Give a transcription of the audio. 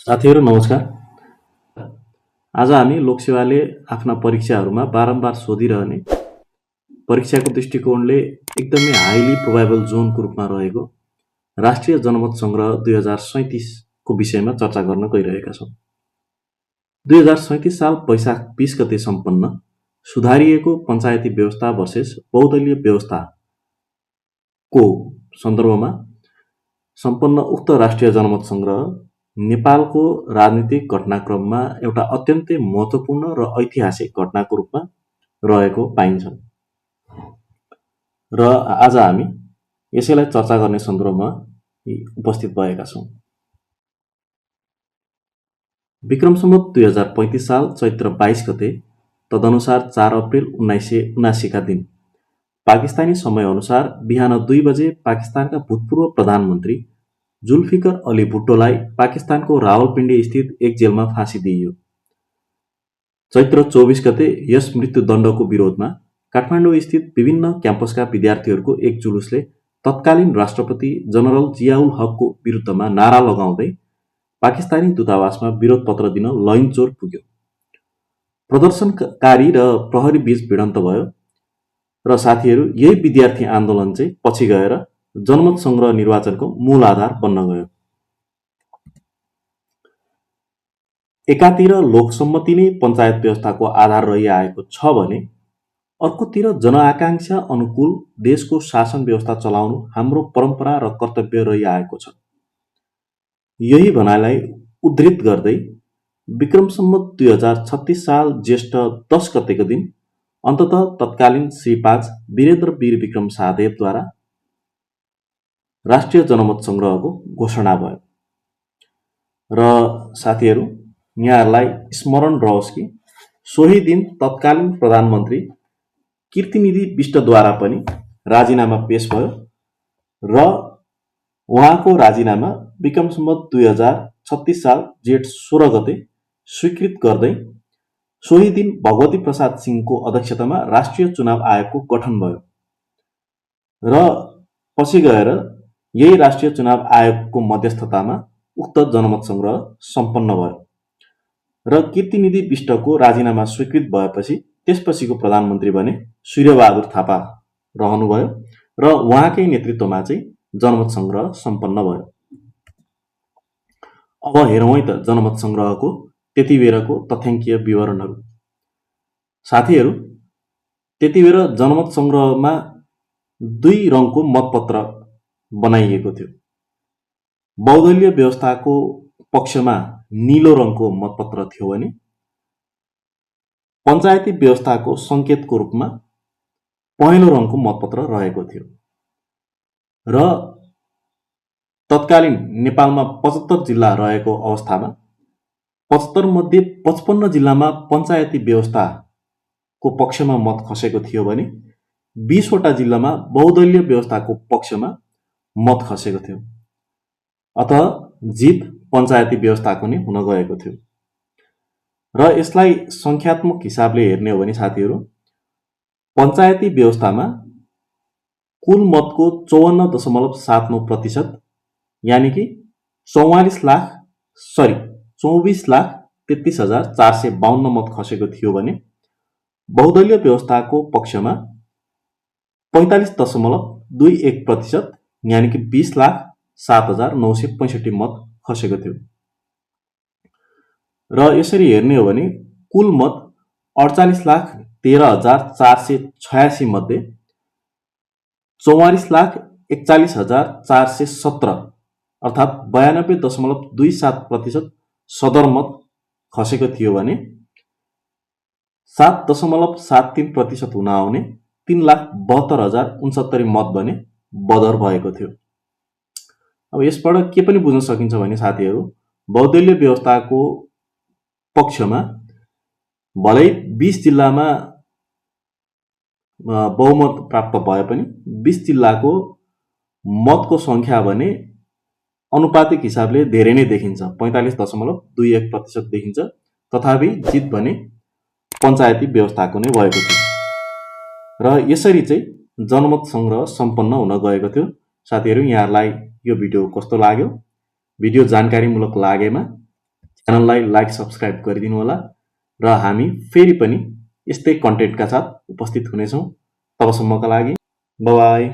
साथीहरू नमस्कार। आज हामी लोकसेवाले आफ्ना परीक्षाहरूमा बारम्बार सोधिरहने परीक्षाको दृष्टिकोणले एकदमै हाइली प्रोबेबल जोनको रूपमा रहेको राष्ट्रिय जनमत सङ्ग्रह 2037को विषयमा चर्चा गर्न गइरहेका छौँ। 2037 साल वैशाख 20 गते सम्पन्न सुधारिएको पञ्चायती व्यवस्था वर्सेस बहुदलीय व्यवस्थाको सन्दर्भमा सम्पन्न उक्त राष्ट्रिय जनमत सङ्ग्रह नेपालको राजनीतिक घटनाक्रममा एउटा अत्यन्तै महत्त्वपूर्ण र ऐतिहासिक घटनाको रूपमा रहेको पाइन्छ र आज हामी यसैलाई चर्चा गर्ने सन्दर्भमा उपस्थित भएका छौँ। विक्रम सम्वत 2035 साल चैत्र 22 गते तदनुसार 4 अप्रिल 1979 का दिन पाकिस्तानी समयअनुसार बिहान 2 बजे पाकिस्तानका भूतपूर्व प्रधानमन्त्री जुल्फिकर अली भुट्टोलाई पाकिस्तानको रावलपिण्डी स्थित एक जेलमा फाँसी दिइयो। चैत्र 24 गते यस मृत्युदण्डको विरोधमा काठमाडौँ स्थित विभिन्न क्याम्पसका विद्यार्थीहरूको एक जुलुसले तत्कालीन राष्ट्रपति जनरल जियाउल हकको विरुद्धमा नारा लगाउँदै पाकिस्तानी दूतावासमा विरोध पत्र दिन लैनचौर पुग्यो। प्रदर्शनकारी र प्रहरी बीच भिडन्त भयो र साथीहरू यही विद्यार्थी आन्दोलन चाहिँ पछि गएर जनमत सङ्ग्रह निर्वाचनको मूल आधार बन्न गयो। एकातिर लोकसम्मति नै पञ्चायत व्यवस्थाको आधार रहिआएको छ भने अर्कोतिर जनआकांक्षा अनुकूल देशको शासन व्यवस्था चलाउनु हाम्रो परम्परा र कर्तव्य रहिआएको छ। यही भनाइलाई उद्धृत गर्दै विक्रम सम्वत 2036 साल ज्येष्ठ 10 गतेको दिन अन्ततः तत्कालीन श्रीपाज वीरेन्द्र वीर विक्रम शाहदेवद्वारा राष्ट्रिय जनमत सङ्ग्रहको घोषणा भयो र साथीहरू यहाँहरूलाई स्मरण रहोस् कि सोही दिन तत्कालीन प्रधानमन्त्री कीर्तिनिधि विष्टद्वारा पनि राजीनामा पेश भयो र उहाँको राजीनामा विक्रम सम्वत 2036 साल जेठ 16 गते स्वीकृत गर्दै सोही दिन भगवती प्रसाद सिंहको अध्यक्षतामा राष्ट्रिय चुनाव आयोगको गठन भयो र पछि गएर यही राष्ट्रिय चुनाव आयोगको मध्यस्थतामा उक्त जनमत सङ्ग्रह सम्पन्न भयो र कीर्तिनिधि विष्टको राजीनामा स्वीकृत भएपछि त्यसपछिको प्रधानमन्त्री भने सूर्यबहादुर थापा रहनुभयो र उहाँकै नेतृत्वमा चाहिँ जनमत सङ्ग्रह सम्पन्न भयो। अब हेरौँ है त जनमत सङ्ग्रहको त्यति बेरको तथ्याङ्कीय विवरणहरू। साथीहरू त्यति बेर जनमत सङ्ग्रहमा 2 रङको मतपत्र बनाइएको थियो। बहुदलीय व्यवस्थाको पक्षमा नीलो रङको मतपत्र थियो भने पञ्चायती व्यवस्थाको सङ्केतको रूपमा पहेँलो रङको मतपत्र रहेको थियो र तत्कालीन नेपालमा 75 जिल्ला रहेको अवस्थामा 75 मध्ये 55 जिल्लामा पञ्चायती व्यवस्थाको पक्षमा मत खसेको थियो भने 20 वटा जिल्लामा बहुदलीय व्यवस्थाको पक्षमा मत खसेको थियो। अतः जित पञ्चायती व्यवस्थाको नै हुन गएको थियो र यसलाई सङ्ख्यात्मक हिसाबले हेर्ने हो भने साथीहरू पञ्चायती व्यवस्थामा कुल मतको 54.79% यानि कि 24,33,452 मत खसेको थियो भने बहुदलीय व्यवस्थाको पक्षमा 45.21% यानि कि 20,07,965 मत खसेको थियो र यसरी हेर्ने हो भने कुल मत 48,13,486 मध्ये 44,41,417 अर्थात् 92.27% सदरमत खसेको थियो भने 7.73% हुन आउने 3,72,069 मत भने बदर भएको थियो। अब यसबाट के पनि बुझ्न सकिन्छ भने साथीहरू बहुदलीय व्यवस्थाको पक्षमा भलै 20 जिल्लामा बहुमत प्राप्त भए पनि 20 जिल्लाको मतको सङ्ख्या भने अनुपातिक हिसाबले धेरै नै देखिन्छ, 45.21% देखिन्छ। तथापि जित भने पञ्चायती व्यवस्थाको नै भएको थियो र यसरी चाहिँ जनमत सङ्ग्रह सम्पन्न हुन गएको थियो। साथीहरू यहाँहरूलाई यो भिडियो कस्तो लाग्यो? भिडियो जानकारीमूलक लागेमा च्यानललाई लाइक सब्स्क्राइब गरिदिनु होला र हामी फेरि पनि यस्तै कन्टेन्टका साथ उपस्थित हुनेछौँ। तबसम्मका लागि बाइ बाइ।